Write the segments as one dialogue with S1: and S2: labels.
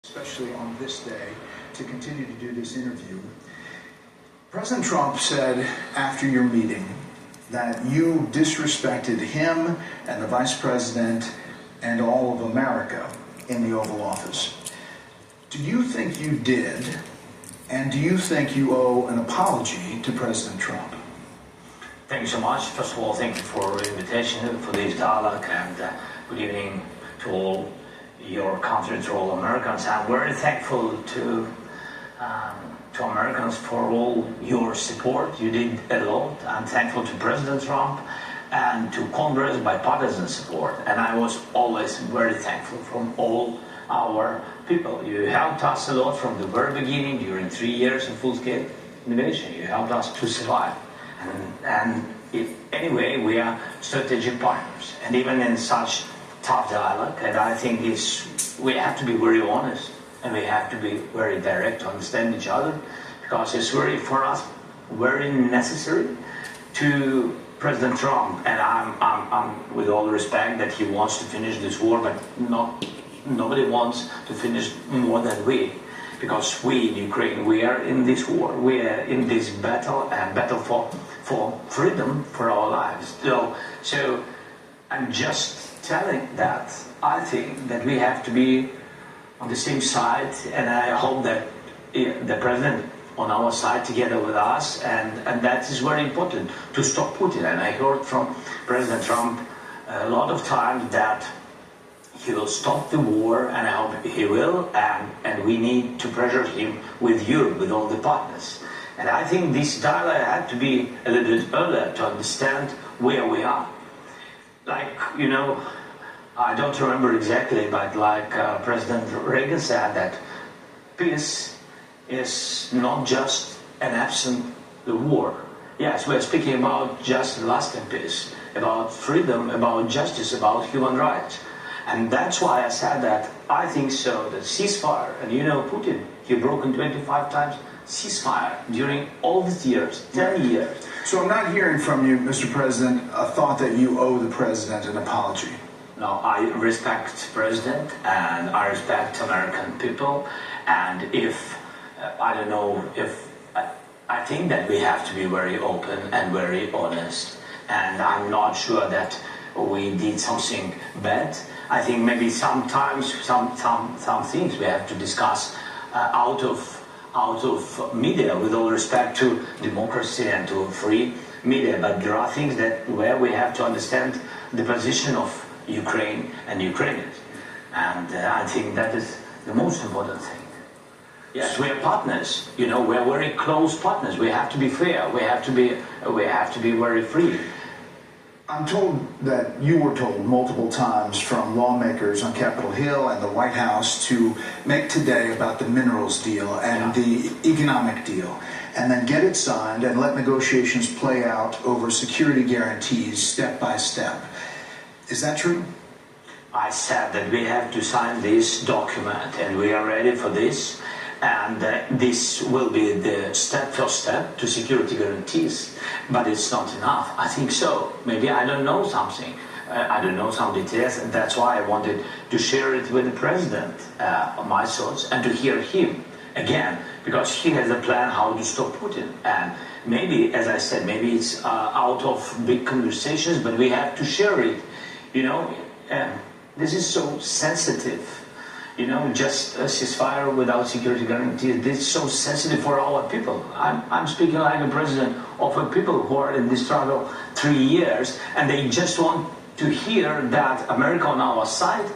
S1: especially on this day, to continue to do this interview. President Trump said after your meeting that you disrespected him and the Vice President and all of America in the Oval Office. Do you think you did, and do you think you owe an apology to President Trump?
S2: Thank you so much. First of all, thank you for the invitation, for this dialogue, and good evening to all your country, to all Americans. I'm very thankful to Americans for all your support. You did a lot. I'm thankful to President Trump and to Congress bipartisan support. And I was always very thankful from all our people. You helped us a lot from the very beginning during 3 years of full-scale innovation. You helped us to survive. And anyway, we are strategic partners. And even in such tough dialogue, and I think we have to be very honest and we have to be very direct to understand each other, because it's very, for us, very necessary to President Trump, and I'm with all respect that he wants to finish this war, but nobody wants to finish more than we, because we in Ukraine, we are in this war, we are in this battle, and battle for freedom for our lives. So I'm just telling that I think that we have to be on the same side, and I hope that the President on our side together with us, and that is very important to stop Putin. And I heard from President Trump a lot of times that he will stop the war, and I hope he will, and we need to pressure him with Europe, with all the partners. And I think this dialogue had to be a little bit earlier to understand where we are. Like, you know, I don't remember exactly, but like President Reagan said, that peace is not just an absent the war. Yes, we're speaking about just lasting peace, about freedom, about justice, about human rights. And that's why I said that I think so, that ceasefire, and you know Putin, he broken 25 times ceasefire during all these years, 10 years.
S1: So I'm not hearing from you, Mr. President, a thought that you owe the President an apology.
S2: No, I respect President and I respect American people, and if I don't know if I think that we have to be very open and very honest, and I'm not sure that we did something bad. I think maybe sometimes some things we have to discuss out of media, with all respect to democracy and to free media, but there are things that where we have to understand the position of Ukraine and Ukrainians, and I think that is the most important thing. Yes, we are partners. You know, we are very close partners. We have to be fair. We have to be very free.
S1: I'm told that you were told multiple times from lawmakers on Capitol Hill and the White House to make today about the minerals deal and the economic deal, and then get it signed and let negotiations play out over security guarantees step by step. Is that true?
S2: I said that we have to sign this document, and we are ready for this. And this will be the first step to security guarantees, but it's not enough. I think so. Maybe I don't know something. I don't know some details, and that's why I wanted to share it with the President, my thoughts, and to hear him again, because he has a plan how to stop Putin. And maybe, as I said, maybe it's out of big conversations, but we have to share it. You know, this is so sensitive. You know, just a ceasefire without security guarantees, this is so sensitive for our people. I'm speaking like a president of a people who are in this struggle 3 years, and they just want to hear that America on our side,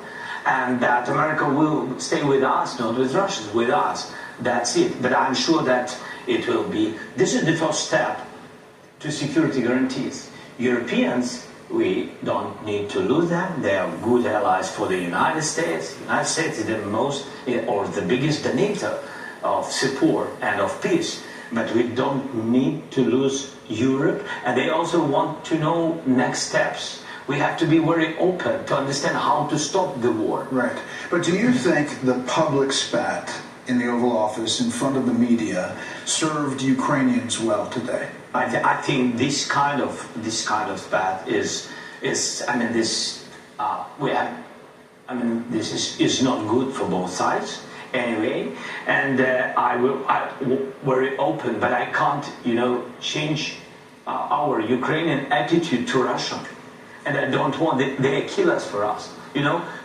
S2: and that America will stay with us, not with Russia, with us. That's it. But I'm sure that it will be. This is the first step to security guarantees. Europeans, we don't need to lose them. They are good allies for the United States. The United States is the most or the biggest donator of support and of peace. But we don't need to lose Europe. And they also want to know next steps. We have to be very open to understand how to stop the war.
S1: Right. But do you think the public spat in the Oval Office in front of the media served Ukrainians well today?
S2: I think this kind of spat is this is not good for both sides, anyway, and very open, but I can't, change our Ukrainian attitude to Russia, and I don't want they kill us for us.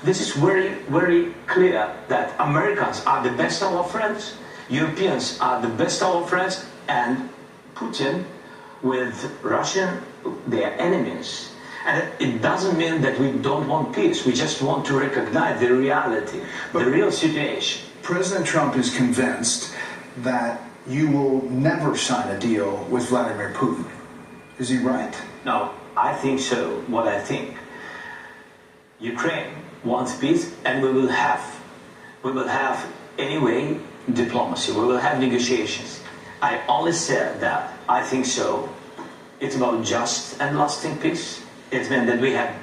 S2: This is very, very clear that Americans are the best of our friends, Europeans are the best of our friends, and Putin with Russian, they are enemies. And it doesn't mean that we don't want peace. We just want to recognize the reality, the real situation.
S1: President Trump is convinced that you will never sign a deal with Vladimir Putin. Is he right?
S2: No, I think so. What I think, Ukraine wants peace, and we will have anyway diplomacy. We will have negotiations. I always said that I think so. It's about just and lasting peace. It meant that we have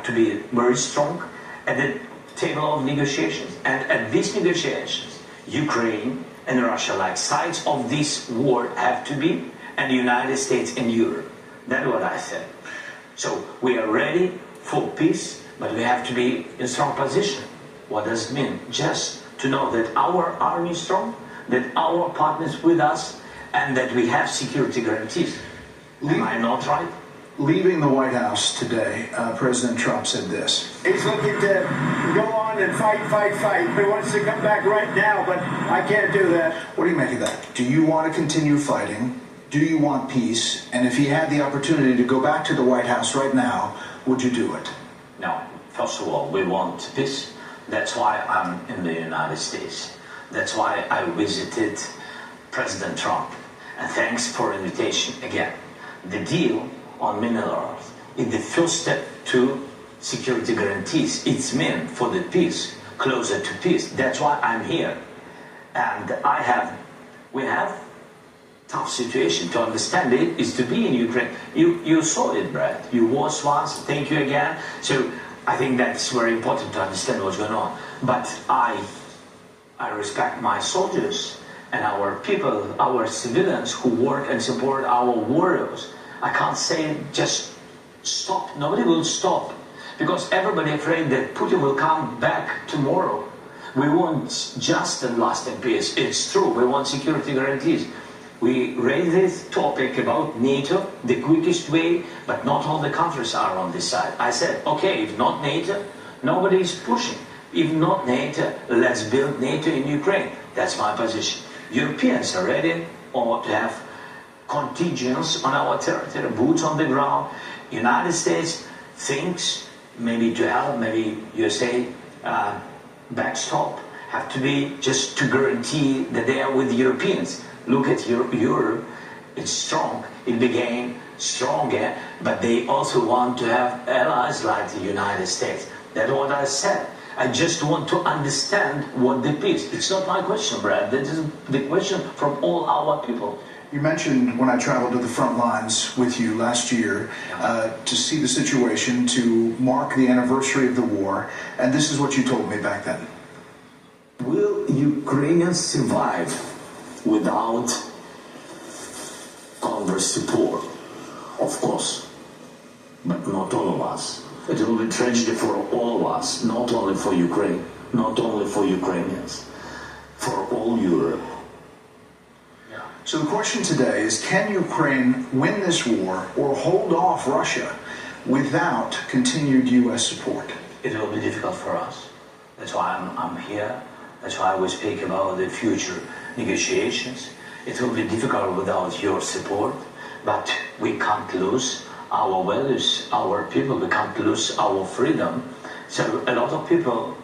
S2: to be very strong at the table of negotiations. And at these negotiations, Ukraine and Russia, like sides of this war, have to be, and the United States and Europe. That's what I said. So we are ready for peace, but we have to be in strong position. What does it mean? Just to know that our army is strong, that our partners with us, and that we have security guarantees. Am I not right?
S1: Leaving the White House today, President Trump said this.
S3: He's looking to go on and fight, but he wants to come back right now, but I can't do that.
S1: What do you make of that? Do you want to continue fighting? Do you want peace? And if he had the opportunity to go back to the White House right now, would you do it?
S2: No. First of all, we want peace. That's why I'm in the United States. That's why I visited President Trump. And thanks for the invitation again. The deal on minerals is the first step to security guarantees. It's meant for the peace, closer to peace. That's why I'm here. And we have tough situation. To understand it is to be in Ukraine. You saw it, Brad. You was once. Thank you again. So I think that's very important to understand what's going on. But I respect my soldiers and our people, our civilians who work and support our warriors. I can't say just stop. Nobody will stop because everybody afraid that Putin will come back tomorrow. We want just and lasting peace. It's true. We want security guarantees. We raised this topic about NATO, the quickest way, but not all the countries are on this side. I said, okay, if not NATO, nobody is pushing. If not NATO, let's build NATO in Ukraine. That's my position. Europeans are ready to have contingents on our territory, boots on the ground. United States thinks maybe to help, maybe USA backstop, have to be just to guarantee that they are with the Europeans. Look at Europe, it's strong, it became stronger, but they also want to have allies like the United States. That's what I said. I just want to understand what the peace. It's not my question, Brad. This is the question from all our people.
S1: You mentioned when I traveled to the front lines with you last year to see the situation, to mark the anniversary of the war, and this is what you told me back then.
S2: Will Ukrainians survive without Congress support? Of course, but not all of us. It will be tragedy for all of us, not only for Ukraine, not only for Ukrainians, for all Europe.
S1: So the question today is, can Ukraine win this war or hold off Russia without continued U.S. support?
S2: It will be difficult for us. That's why I'm here. That's why we speak about the future negotiations. It will be difficult without your support, but we can't lose our values, our people. We can't lose our freedom. So a lot of people,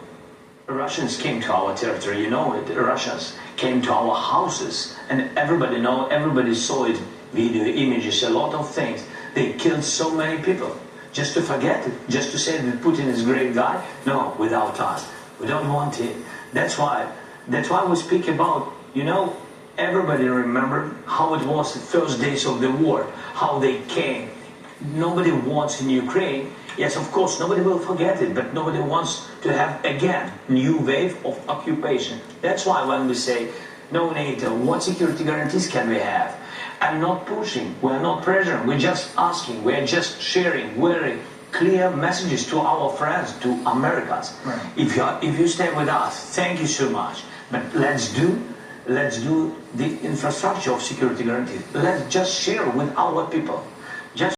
S2: Russians came to our territory, you know it. Russians came to our houses, and everybody saw it, video, images, a lot of things. They killed so many people. Just to forget it, just to say that Putin is a great guy? No, without us. We don't want it. That's why we speak about, everybody remembered how it was the first days of the war, how they came. Nobody wants in Ukraine. Yes, of course, nobody will forget it, but nobody wants to have, again, new wave of occupation. That's why when we say, no NATO, what security guarantees can we have? I'm not pushing, we're not pressuring, we're just asking, we're just sharing, worrying. clear messages to our friends, to Americans.
S1: Right.
S2: If you stay with us, thank you so much. But let's do the infrastructure of security guarantees. Let's just share with our people.